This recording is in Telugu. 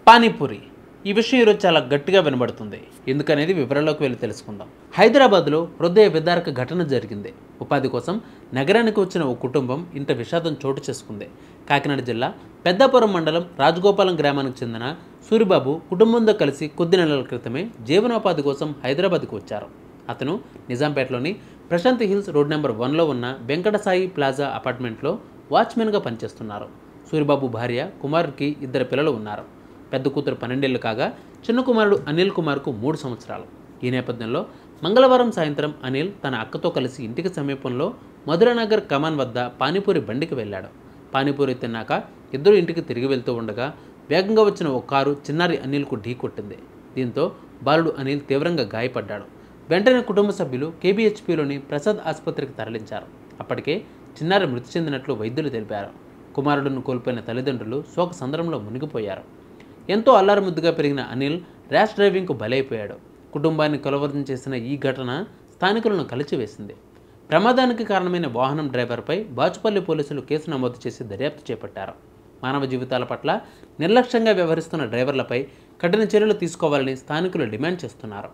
పానీపూరి ఈ విషయం ఈరోజు చాలా గట్టిగా వినబడుతుంది. ఎందుకనేది వివరాల్లోకి వెళ్ళి తెలుసుకుందాం. హైదరాబాద్లో హృదయ విదారక ఘటన జరిగింది. ఉపాధి కోసం నగరానికి వచ్చిన ఓ కుటుంబం ఇంట విషాదం చోటు చేసుకుంది. కాకినాడ జిల్లా పెద్దాపురం మండలం రాజగోపాలం గ్రామానికి చెందిన సూరిబాబు కుటుంబంతో కలిసి కొద్ది నెలల క్రితమే జీవనోపాధి కోసం హైదరాబాద్కు వచ్చారు. అతను నిజాంపేటలోని ప్రశాంతి హిల్స్ రోడ్ నెంబర్ 1లో ఉన్న వెంకటసాయి ప్లాజా అపార్ట్మెంట్లో వాచ్మెన్గా పనిచేస్తున్నారు. సూరిబాబు భార్య కుమారుడికి 2 పిల్లలు ఉన్నారు. పెద్ద కూతురు 12 ఏళ్లు కాగా చిన్న కుమారుడు అనిల్ కుమార్కు 3 సంవత్సరాలు. ఈ నేపథ్యంలో మంగళవారం సాయంత్రం అనిల్ తన అక్కతో కలిసి ఇంటికి సమీపంలో మధురానగర్ కమాన్ వద్ద పానీపూరి బండికి వెళ్ళాడు. పానీపూరి తిన్నాక ఇద్దరు ఇంటికి తిరిగి వెళ్తూ ఉండగా వేగంగా వచ్చిన ఓ కారు చిన్నారి అనిల్కు ఢీకొట్టింది. దీంతో బాలుడు అనిల్ తీవ్రంగా గాయపడ్డాడు. వెంటనే కుటుంబ సభ్యులు కేబీహెచ్పీలోని ప్రసాద్ ఆసుపత్రికి తరలించారు. అప్పటికే చిన్నారి మృతి చెందినట్లు వైద్యులు తెలిపారు. కుమారుడును కోల్పోయిన తల్లిదండ్రులు శోక సంద్రంలో మునిగిపోయారు. ఎంతో అల్లారుముద్దుగా పెరిగిన అనిల్ ర్యాష్ డ్రైవింగ్కు బలైపోయాడు. కుటుంబాన్ని కలవరం చేసిన ఈ ఘటన స్థానికులను కలిచివేసింది. ప్రమాదానికి కారణమైన వాహనం డ్రైవర్పై బాచుపల్లి పోలీసులు కేసు నమోదు చేసి దర్యాప్తు చేపట్టారు. మానవ జీవితాల పట్ల నిర్లక్ష్యంగా వ్యవహరిస్తున్న డ్రైవర్లపై కఠిన చర్యలు తీసుకోవాలని స్థానికులు డిమాండ్ చేస్తున్నారు.